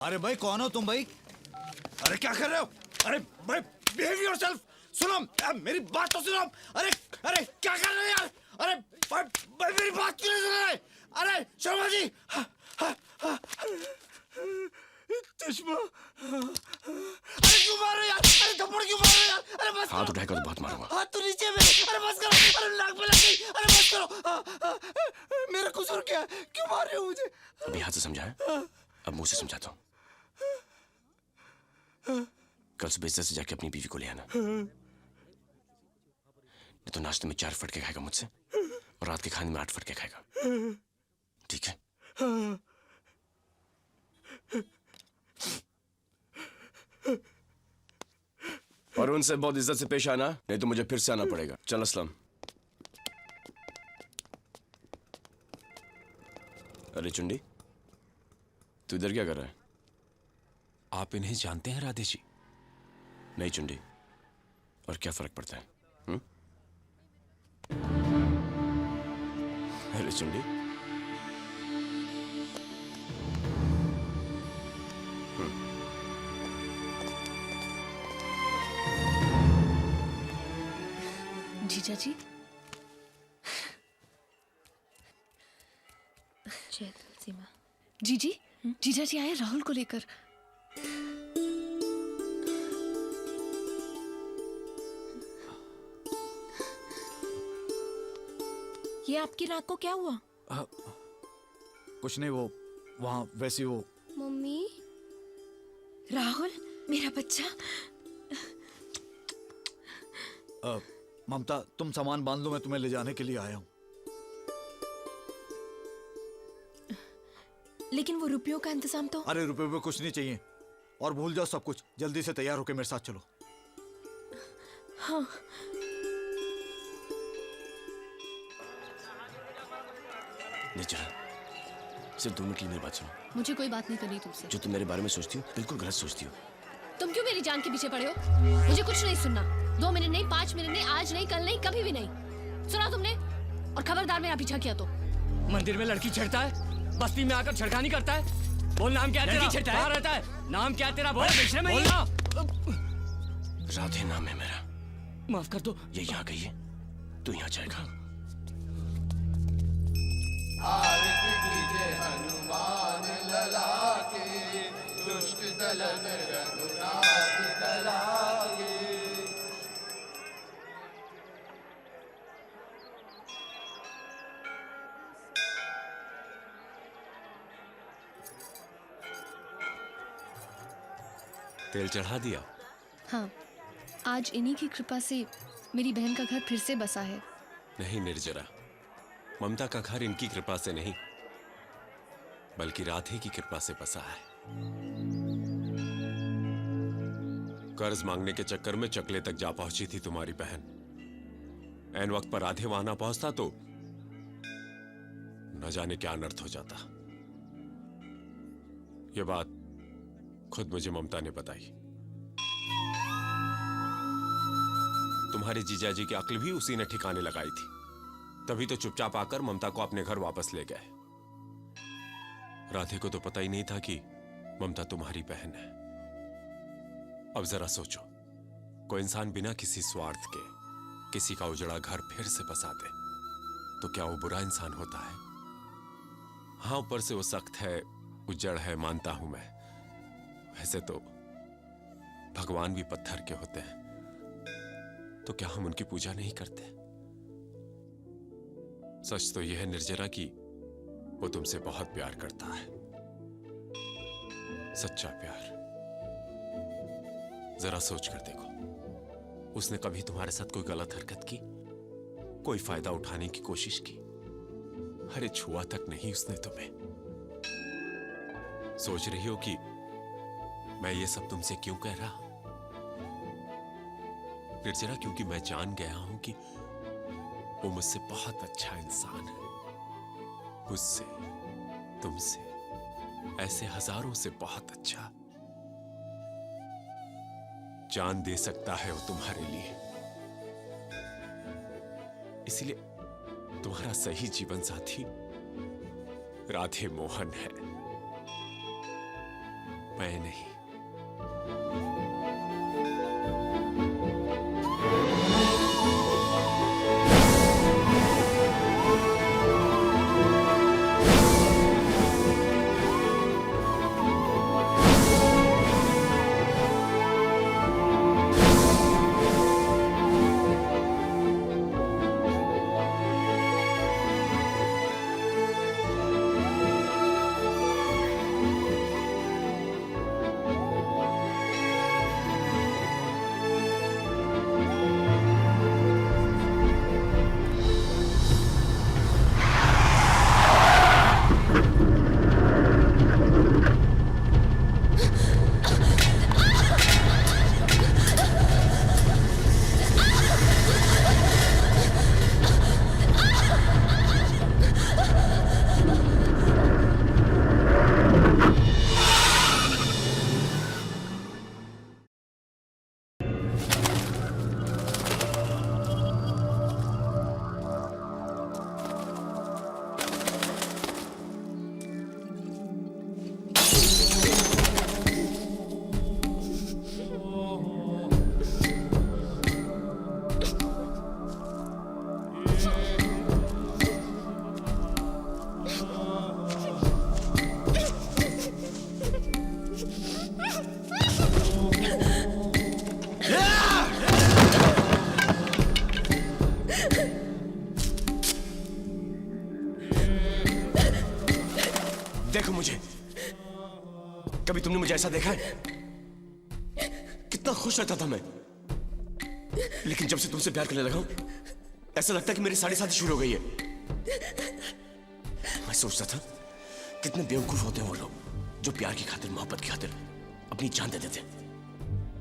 अरे भाई कौन हो तुम भाई? अरे क्या कर रहे हो? अरे भाई बिहेव योरसेल्फ। सुनो मेरी बात तो सुनो। अरे अरे क्या कर रहे हो यार? अरे भाई मेरी बात क्यों नहीं सुन रहे? अरे शर्मा जी। चश्मा। अरे क्यों मार रहे हो यार? अरे थप्पड़ क्यों मार रहे हो यार? अरे बस हाथ उठाएगा तो बहुत मारूंगा। हाथ तो नीचे में। अरे बस करो। अरे नाक पे लग गई। अरे बस करो। मेरा कसूर क्या है? क्यों मार रहे हो मुझे? अभी हाथ से समझाया, अब मुंह से समझाता हूँ। कल सुबह इज्जत से जाके अपनी बीवी को ले आना, नहीं तो नाश्ते में 4 फटके खाएगा मुझसे और रात के खाने में 8 फटके खाएगा। ठीक है? और उनसे बहुत इज्जत से पेश आना, नहीं तो मुझे फिर से आना पड़ेगा। चल असलम। अरे चुंडी, तू इधर क्या कर रहा है? आप इन्हें जानते हैं राधे जी? नहीं चुंडी, और क्या फर्क पड़ता है? अरे चुंडी, जीजा जी, जय तुलसी माँ। जीजी, जीजा जी आए राहुल को लेकर। ये आपकी नाक को क्या हुआ? कुछ नहीं, वो वहाँ वैसी वो। मम्मी। राहुल मेरा बच्चा। ममता तुम सामान बांध लो, मैं तुम्हें ले जाने के लिए आया हूँ। लेकिन वो रुपयों का इंतजाम तो। अरे रुपए में कुछ नहीं चाहिए, और भूल जाओ सब कुछ। जल्दी से तैयार होकर मेरे साथ चलो। हाँ। निर्जरा, सिर्फ 2 मिनट के लिए मेरी बात सुनो। मुझे कोई बात नहीं करनी तुमसे। जो तुम मेरे बारे में सोचती हो बिल्कुल गलत सोचती हो। तुम क्यों मेरी जान के पीछे पड़े हो? मुझे कुछ नहीं सुनना। 2 मिनट नहीं, 5 मिनट नहीं, आज नहीं, कल नहीं, कभी भी नहीं। सुना तुमने? और खबरदार मेरा पीछा किया तो। मंदिर में लड़की छेड़ता है, बस्ती में आकर छड़खानी करता है। बोल नाम क्या है तेरा? कहाँ रहता है? नाम क्या है तेरा? बोल बोलना। राधे नाम है मेरा। माफ कर दो। ये यहाँ गई है, तू यहाँ जाएगा। आरती कीजे हनुमान लला के, दुष्ट दलन रघुनाथ दला के। तेल चढ़ा दिया? हाँ, आज इन्हीं की कृपा से मेरी बहन का घर फिर से बसा है। नहीं निर्जरा, ममता का घर इनकी कृपा से नहीं बल्कि राधे की कृपा से बसा है। कर्ज मांगने के चक्कर में चकले तक जा पहुंची थी तुम्हारी बहन। ऐन वक्त पर राधे वहां ना पहुंचता तो न जाने क्या अनर्थ हो जाता। यह बात खुद मुझे ममता ने बताई। तुम्हारे जीजाजी की अक्ल भी उसी ने ठिकाने लगाई थी, तभी तो चुपचाप आकर ममता को अपने घर वापस ले गए। राधे को तो पता ही नहीं था कि ममता तुम्हारी बहन है। अब जरा सोचो, कोई इंसान बिना किसी स्वार्थ के किसी का उजड़ा घर फिर से बसा दे तो क्या वो बुरा इंसान होता है? हाँ, ऊपर से वो सख्त है, उजड़ है, मानता हूं मैं। वैसे तो भगवान भी पत्थर के होते हैं, तो क्या हम उनकी पूजा नहीं करते? सच तो यह है निर्जरा कि वो तुमसे बहुत प्यार करता है, सच्चा प्यार। जरा सोच कर देखो, उसने कभी तुम्हारे साथ कोई गलत हरकत की, कोई फायदा उठाने की कोशिश की? अरे छुआ तक नहीं उसने तुम्हें। सोच रही हो कि मैं ये सब तुमसे क्यों कह रहा हूं? निर्जरा, क्योंकि मैं जान गया हूं कि वो मुझसे बहुत अच्छा इंसान है। मुझसे, तुमसे, ऐसे हजारों से बहुत अच्छा। जान दे सकता है वो तुम्हारे लिए। इसलिए तुम्हारा सही जीवन साथी राधे मोहन है। मैं नहीं। देखो मुझे, कभी तुमने मुझे ऐसा देखा है? कितना खुश रहता था मैं, लेकिन जब से तुमसे प्यार करने लगा हूं, ऐसा लगता है कि मेरी सारी शादी शुरू हो गई है। मैं सोचता था कितने बेवकूफ होते हैं वो लोग जो प्यार की खातिर, मोहब्बत की खातिर अपनी जान दे देते,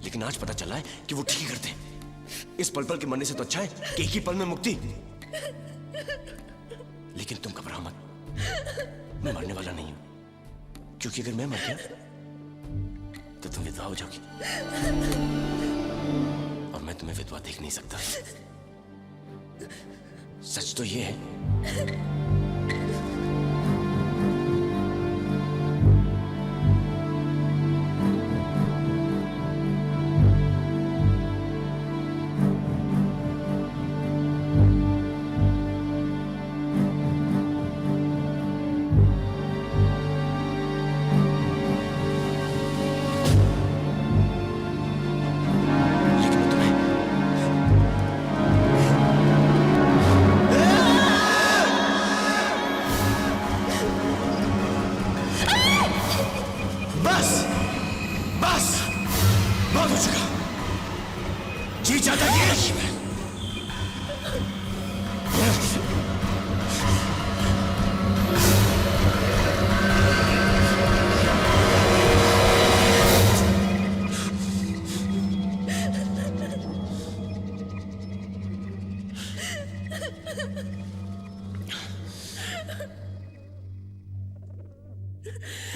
लेकिन आज पता चला है कि वो ठीक ही करते हैं। इस पल पल के मरने से तो अच्छा है कि एक ही पल में मुक्ति। लेकिन तुम घबराओ मत, मैं मरने वाला नहीं हूं, क्योंकि अगर मैं मर गया तो तुम विधवा हो जाओगी, और मैं तुम्हें विधवा देख नहीं सकता। सच तो ये है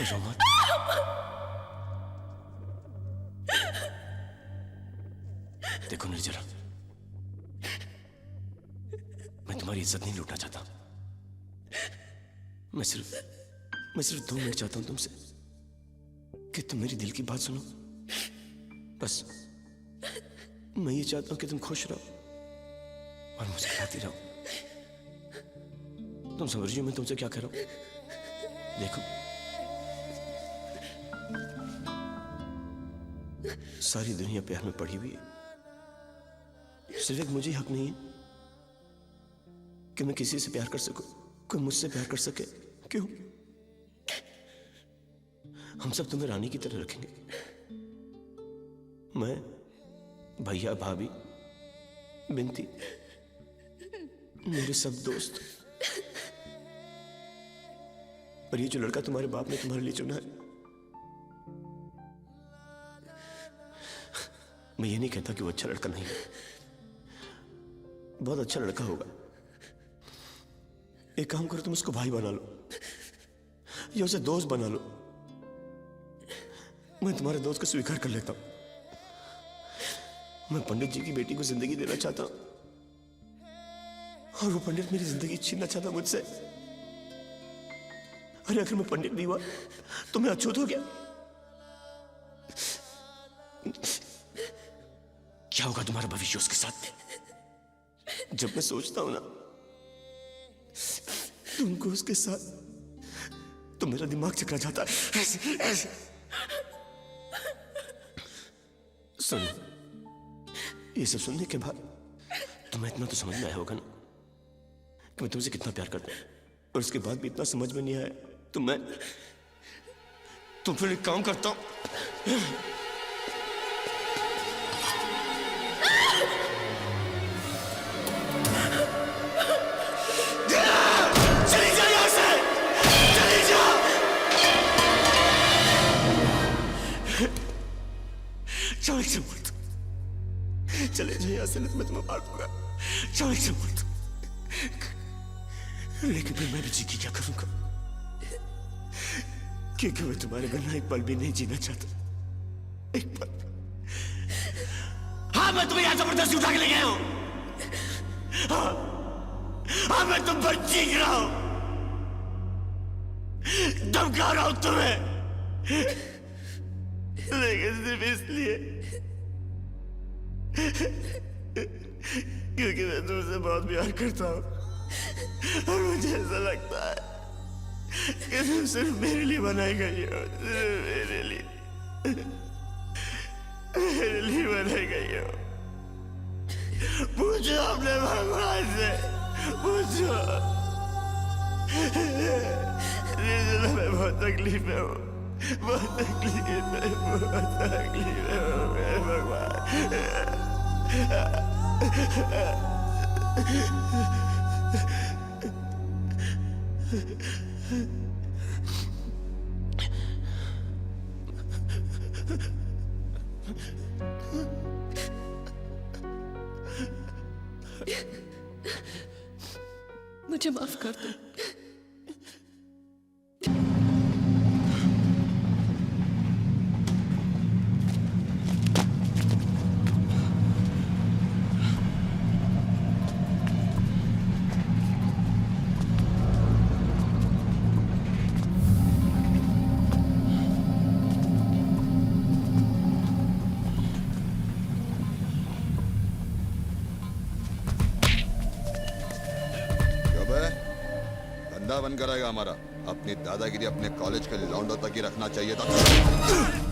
रोमन। देखो निर्जरा, मैं तुम्हारी इज्जत नहीं लूटना चाहता। मैं सिर्फ 2 मिनट चाहता हूं तुमसे कि तुम मेरी दिल की बात सुनो। बस मैं ये चाहता हूं कि तुम खुश रहो और मुस्कुराती रहो। तुम समझ रही हो मैं तुमसे क्या कह रहा हूं? देखो, सारी दुनिया प्यार में पड़ी हुई है, सिर्फ एक मुझे हक नहीं है कि मैं किसी से प्यार कर सकूं, कोई मुझसे प्यार कर सके। क्यों? हम सब तुम्हें रानी की तरह रखेंगे। मैं, भैया, भाभी, बिनती, मेरे सब दोस्त, और ये जो लड़का तुम्हारे बाप ने तुम्हारे लिए चुना है, मैं ये नहीं कहता कि वो अच्छा लड़का नहीं है, बहुत अच्छा लड़का होगा। एक काम करो, तुम उसको भाई बना लो या उसे दोस्त बना लो। मैं तुम्हारे दोस्त को स्वीकार कर लेता हूं। मैं पंडित जी की बेटी को जिंदगी देना चाहता हूं, और वो पंडित मेरी जिंदगी छीनना चाहता मुझसे। अरे अगर मैं पंडित नहीं हुआ तो मैं अछूत हो गया। क्या होगा तुम्हारा भविष्य उसके साथ? जब मैं सोचता हूं ना तुमको उसके साथ, तो मेरा दिमाग चकरा जाता है। ऐसे सुनो, ये सब सुनने के बाद तुम्हें इतना तो समझ में आया होगा ना कि मैं तुमसे कितना प्यार करता हूं, और उसके बाद भी इतना समझ में नहीं आया तो फिर एक काम करता हूं। चली जा यहां से, चली जा। जाओ एक से बोल दो, चले जाइए यहां से, मैं तुम्हें मार दूंगा। जाओ एक से बोल दो। लेकिन फिर मैं भी जी की क्या करूंगा, क्योंकि मैं तुम्हारे बिना एक पल भी नहीं जीना चाहता, एक पल। हाँ, मैं तुम्हें यहां जबरदस्ती उठा के ले गया हूं। हाँ, मैं तुम पर चीख रहा हूं, धमका रहा हूं तुम्हें, लेकिन सिर्फ इसलिए क्योंकि मैं तुमसे बहुत प्यार करता हूं, और मुझे ऐसा लगता है कि तुम सिर्फ मेरे लिए बनाई गई हो, सिर्फ मेरे लिए बनाई गई हो। पूछो अपने भगवान से, पूछो। मैं बहुत तकलीफ में हूँ, बहुत तकलीफ में हूँ मेरे भगवान। मुझे माफ कर दो। बन कराएगा हमारा। अपनी दादागिरी अपने कॉलेज के लौंडों तक ही रखना चाहिए था।